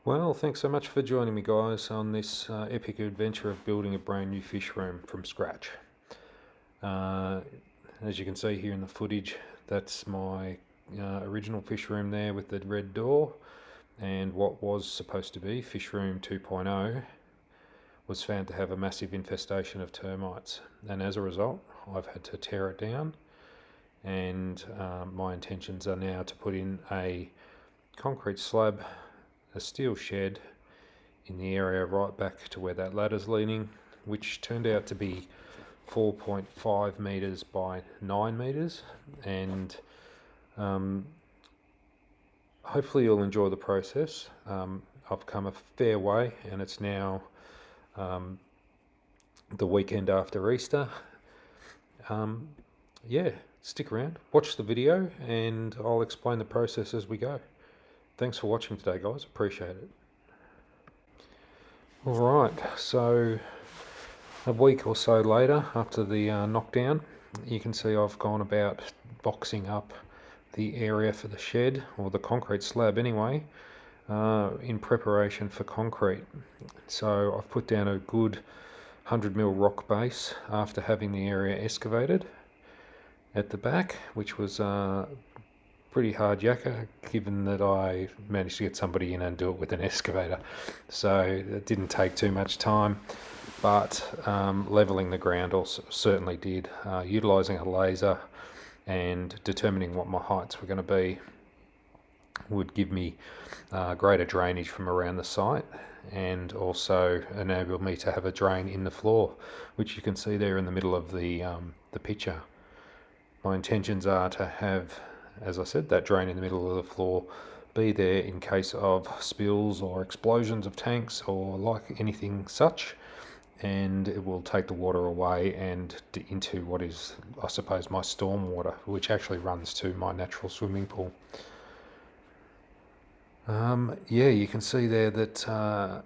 Well, thanks so much for joining me, guys, on this epic adventure of building a brand new fish room from scratch. Uh, as you can see here in the footage, that's my original fish room there with the red door, and what was supposed to be fish room 2.0 was found to have a massive infestation of termites, and as a result I've had to tear it down, and my intentions are now to put in a concrete slab, a steel shed in the area right back to where that ladder's leaning, which turned out to be 4.5 metres by 9 metres, and hopefully you'll enjoy the process. I've come a fair way, and it's now the weekend after Easter. Yeah, stick around, watch the video, and I'll explain the process as we go. Thanks for watching today, guys. Appreciate it. Alright, so a week or so later, after the knockdown, you can see I've gone about boxing up the area for the shed, or the concrete slab anyway, in preparation for concrete. So I've put down a good 100mm rock base after having the area excavated at the back, which was pretty hard yakka, given that I managed to get somebody in and do it with an excavator, so it didn't take too much time. But levelling the ground also certainly did. Utilising a laser and determining what my heights were going to be would give me greater drainage from around the site, and also enable me to have a drain in the floor, which you can see there in the middle of the picture. My intentions are to have, as I said, that drain in the middle of the floor be there in case of spills or explosions of tanks or like anything such, and it will take the water away and into what is, I suppose, my storm water, which actually runs to my natural swimming pool. Yeah, you can see there that I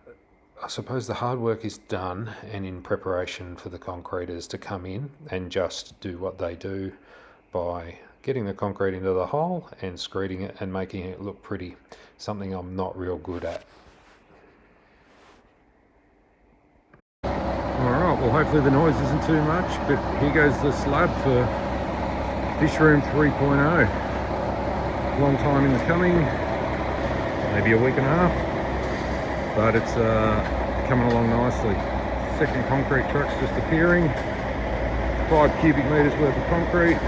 suppose the hard work is done, and in preparation for the concreters to come in and just do what they do by getting the concrete into the hole and screeding it and making it look pretty, something I'm not real good at. Alright, well hopefully the noise isn't too much, but here goes the slab for Fish Room 3.0. Long time in the coming, maybe a week and a half, but it's coming along nicely. Second concrete truck's just appearing, 5 cubic metres worth of concrete.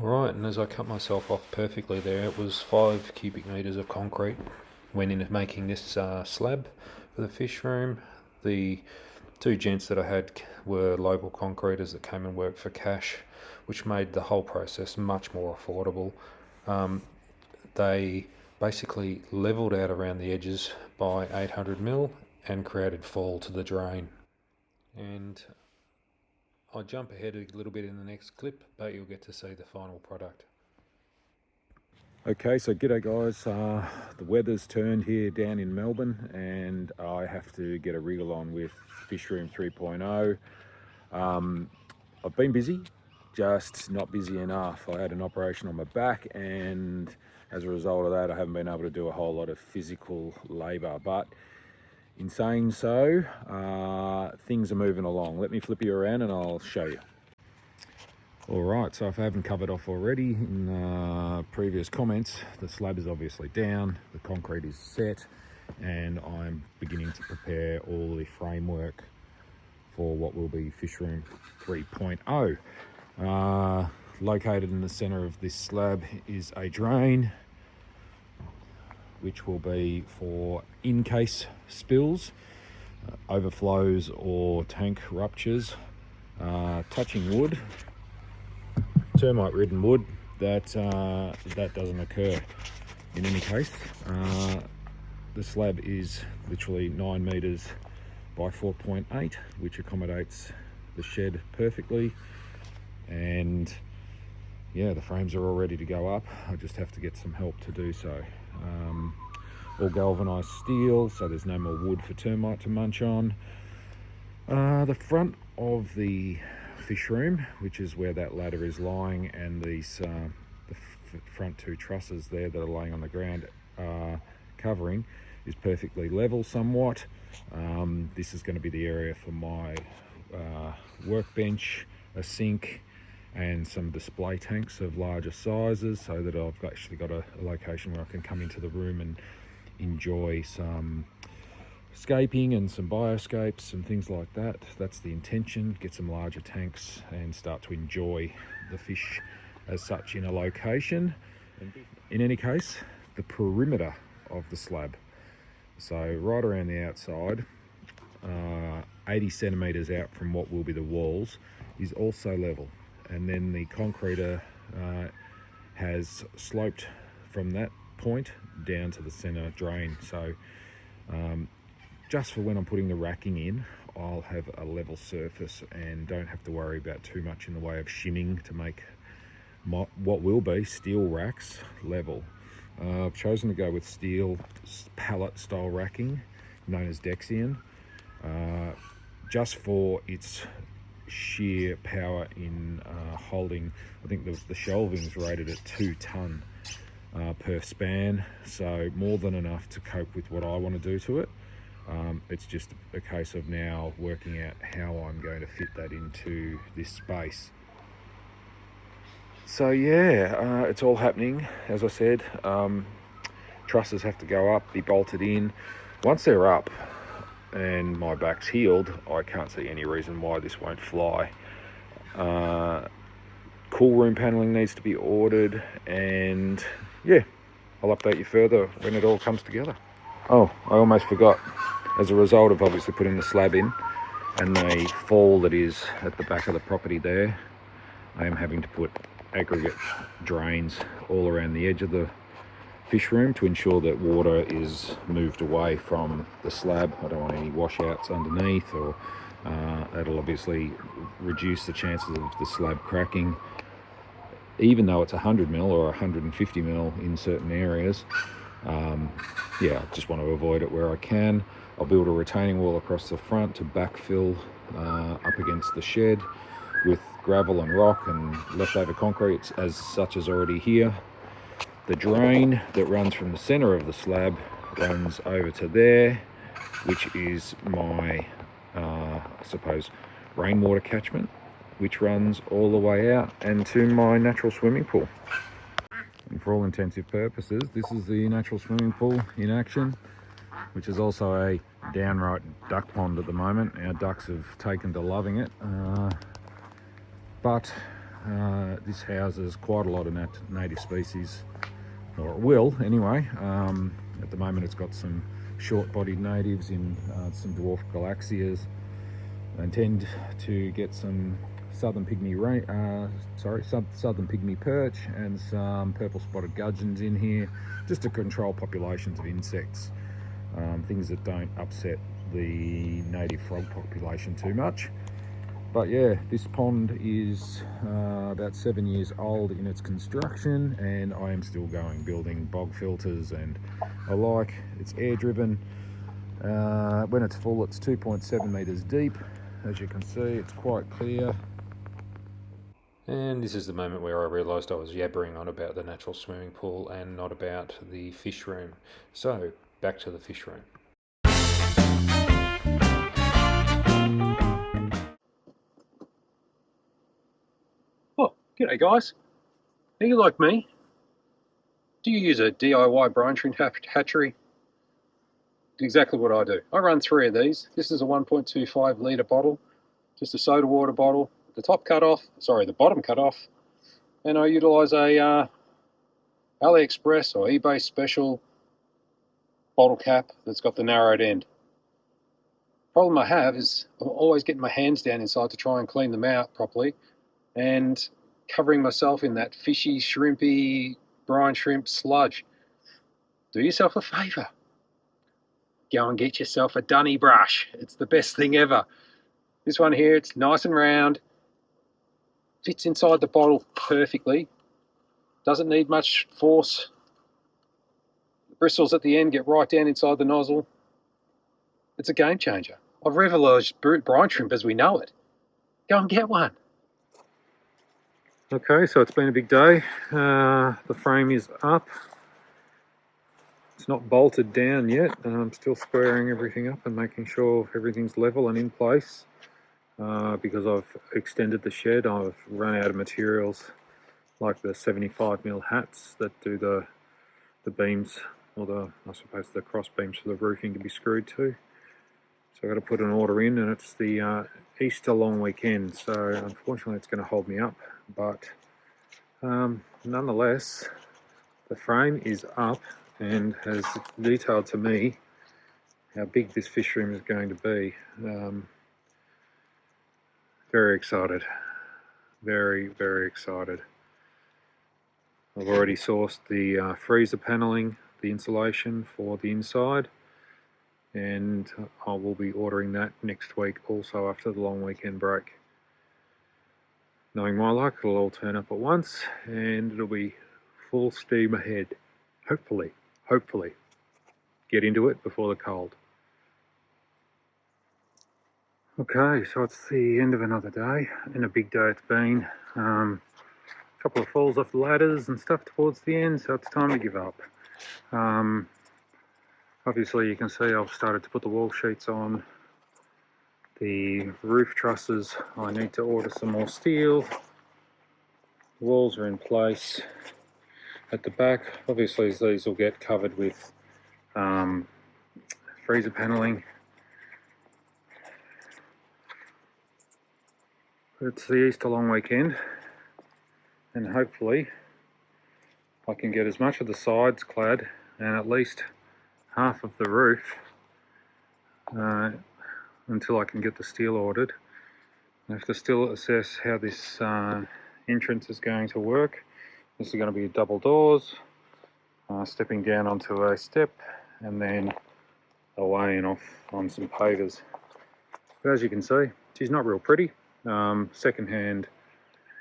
Alright, and as I cut myself off perfectly there, it was 5 cubic metres of concrete went into making this slab for the fish room. The 2 gents that I had were local concreters that came and worked for cash, which made the whole process much more affordable. They basically levelled out around the edges by 800mm and created fall to the drain. And I'll jump ahead a little bit in the next clip, but you'll get to see the final product. Okay, so g'day guys, the weather's turned here down in Melbourne, and I have to get a wriggle on with Fish Room 3.0. I've been busy, just not busy enough. I had an operation on my back, and as a result of that I haven't been able to do a whole lot of physical labour, but in saying so, things are moving along. Let me flip you around and I'll show you. Alright, so if I haven't covered off already in previous comments, the slab is obviously down, the concrete is set, and I'm beginning to prepare all the framework for what will be Fish Room 3.0. Located in the centre of this slab is a drain, which will be for in-case spills, overflows or tank ruptures, touching wood, termite-ridden wood, that doesn't occur. In any case, the slab is literally 9 metres by 4.8, which accommodates the shed perfectly, and yeah, the frames are all ready to go up. I just have to get some help to do so. All galvanised steel, so there's no more wood for termite to munch on. The front of the fish room, which is where that ladder is lying, and these the front 2 trusses there that are laying on the ground, covering is perfectly level somewhat. This is going to be the area for my workbench, a sink, and some display tanks of larger sizes, so that I've actually got a location where I can come into the room and enjoy some scaping and some bioscapes and things like that. That's the intention, get some larger tanks and start to enjoy the fish as such in a location. In any case, the perimeter of the slab, so right around the outside, 80 centimetres out from what will be the walls, is also level, and then the concreter has sloped from that point down to the centre drain. So just for when I'm putting the racking in, I'll have a level surface and don't have to worry about too much in the way of shimming to make what will be steel racks level. I've chosen to go with steel pallet style racking known as Dexian, just for its sheer power in holding. I think the shelving is rated at 2 tonne per span, so more than enough to cope with what I want to do to it. It's just a case of now working out how I'm going to fit that into this space. So yeah, it's all happening. As I said, trusses have to go up, be bolted in. Once they're up and my back's healed, I can't see any reason why this won't fly. Cool room paneling needs to be ordered, and yeah, I'll update you further when it all comes together. Oh, I almost forgot. As a result of obviously putting the slab in and the fall that is at the back of the property there, I am having to put aggregate drains all around the edge of the fish room to ensure that water is moved away from the slab. I don't want any washouts underneath, or that'll obviously reduce the chances of the slab cracking, even though it's 100mm or 150mm in certain areas. Yeah, I just want to avoid it where I can. I'll build a retaining wall across the front to backfill up against the shed with gravel and rock and leftover concrete as such as already here. The drain that runs from the center of the slab runs over to there, which is my, I suppose, rainwater catchment, which runs all the way out and to my natural swimming pool. And for all intensive purposes, this is the natural swimming pool in action, which is also a downright duck pond at the moment. Our ducks have taken to loving it, but this houses quite a lot of native species, or it will anyway. At the moment it's got some short-bodied natives in some dwarf galaxias. I intend to get some southern pygmy southern pygmy perch and some purple spotted gudgeons in here, just to control populations of insects, things that don't upset the native frog population too much. But yeah, this pond is about 7 years old in its construction, and I am still going, building bog filters and alike. It's air driven. When it's full, it's 2.7 meters deep. As you can see, it's quite clear. And this is the moment where I realised I was yabbering on about the natural swimming pool and not about the fish room. So, back to the fish room. Oh, g'day guys. Are you like me? Do you use a DIY brine shrimp hatchery? Exactly what I do. I run 3 of these. This is a 1.25 litre bottle, just a soda water bottle. The bottom cut off, and I utilise a AliExpress or eBay special bottle cap that's got the narrowed end. Problem I have is I'm always getting my hands down inside to try and clean them out properly, and covering myself in that fishy, shrimpy, brine shrimp sludge. Do yourself a favour. Go and get yourself a dunny brush. It's the best thing ever. This one here, it's nice and round, fits inside the bottle perfectly, doesn't need much force. The bristles at the end get right down inside the nozzle. It's a game changer. I've revolutionised brine shrimp as we know it. Go and get one. Okay, so it's been a big day. The frame is up. It's not bolted down yet, and I'm still squaring everything up and making sure everything's level and in place. Because I've extended the shed, I've run out of materials like the 75mm hats that do the beams, or I suppose the cross beams for the roofing to be screwed to. So I've got to put an order in, and it's the Easter long weekend, so unfortunately it's going to hold me up, but nonetheless the frame is up and has detailed to me how big this fish room is going to be. Very excited, very excited. I've already sourced the freezer paneling, the insulation for the inside, and I will be ordering that next week also after the long weekend break. Knowing my luck, it'll all turn up at once and it'll be full steam ahead. Hopefully. Get into it before the cold. Okay, so it's the end of another day, and a big day it's been. A couple of falls off the ladders and stuff towards the end, so it's time to give up. Obviously you can see I've started to put the wall sheets on. The roof trusses, I need to order some more steel. The walls are in place. At the back, obviously these will get covered with freezer paneling. It's the Easter long weekend, and hopefully I can get as much of the sides clad and at least half of the roof until I can get the steel ordered. I have to still assess how this entrance is going to work. This is going to be double doors, stepping down onto a step and then away and off on some pavers. But as you can see, she's not real pretty. Second-hand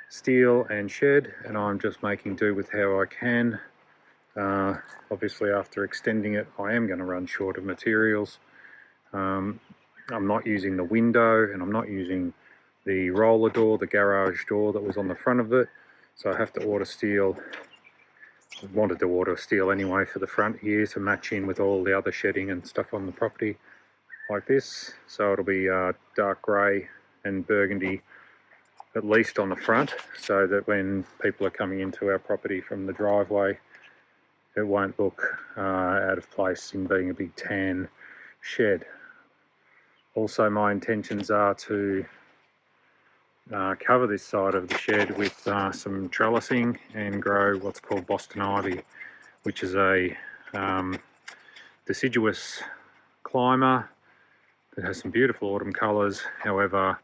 steel and shed, and I'm just making do with how I can. Obviously after extending it I am going to run short of materials. I'm not using the window, and I'm not using the roller door, the garage door that was on the front of it, so I have to order steel. I wanted to order steel anyway for the front here to match in with all the other shedding and stuff on the property like this. So it'll be dark grey and burgundy at least on the front, so that when people are coming into our property from the driveway it won't look out of place in being a big tan shed. Also my intentions are to cover this side of the shed with some trellising and grow what's called Boston ivy, which is a deciduous climber that has some beautiful autumn colours. However,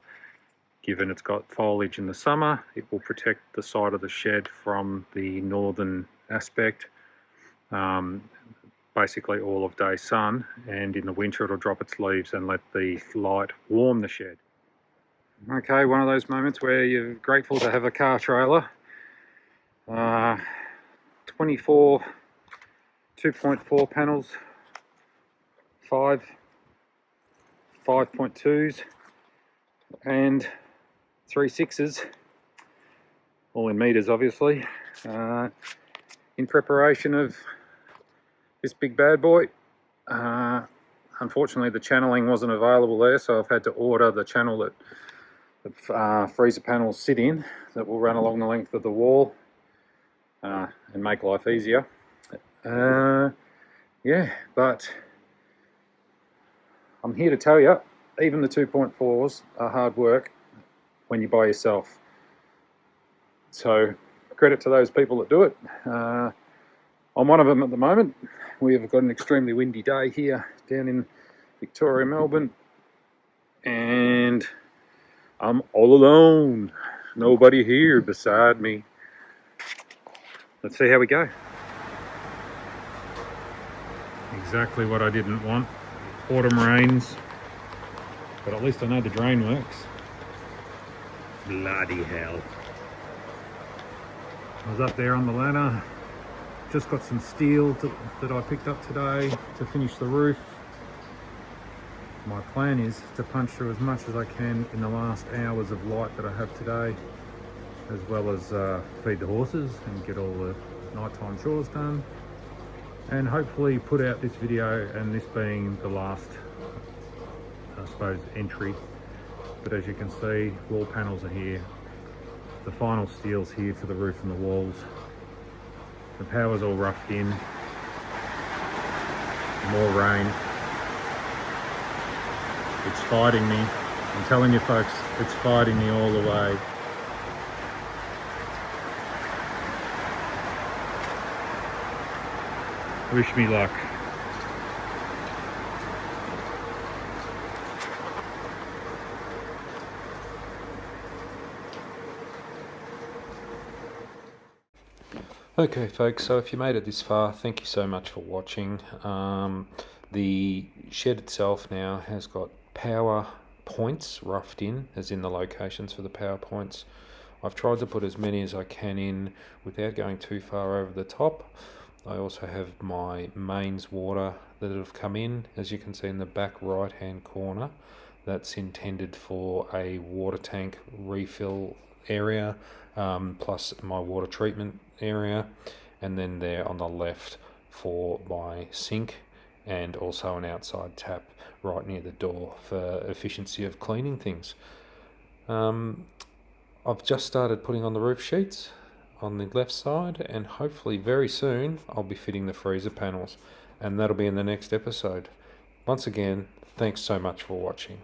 given it's got foliage in the summer, it will protect the side of the shed from the northern aspect, basically all of day sun, and in the winter it'll drop its leaves and let the light warm the shed. Okay, one of those moments where you're grateful to have a car trailer. 24 2.4 panels, 5 5.2s and 3 6s, all in meters obviously, in preparation of this big bad boy. Unfortunately the channeling wasn't available there, so I've had to order the channel that the freezer panels sit in, that will run along the length of the wall and make life easier. Yeah, but I'm here to tell you, even the 2.4s are hard work when you're by yourself. So credit to those people that do it. I'm one of them at the moment. We have got an extremely windy day here down in Victoria, Melbourne, and I'm all alone. Nobody here beside me. Let's see how we go. Exactly what I didn't want. Autumn rains. But at least I know the drain works. Bloody hell. I was up there on the ladder. Just got some steel that I picked up today to finish the roof. My plan is to punch through as much as I can in the last hours of light that I have today, as well as feed the horses and get all the nighttime chores done. and hopefully put out this video, and this being the last, I suppose, entry. But as you can see, wall panels are here. The final steel's here for the roof and the walls. The power's all roughed in. More rain. It's fighting me. I'm telling you folks, it's fighting me all the way. Wish me luck. Okay folks, so if you made it this far, thank you so much for watching. The shed itself now has got power points roughed in, as in the locations for the power points. I've tried to put as many as I can in without going too far over the top. I also have my mains water that have come in, as you can see in the back right hand corner. That's intended for a water tank refill area, plus my water treatment area, and then there on the left for my sink, and also an outside tap right near the door for efficiency of cleaning things. I've just started putting on the roof sheets on the left side, and hopefully very soon I'll be fitting the freezer panels, and that'll be in the next episode. Once again, thanks so much for watching.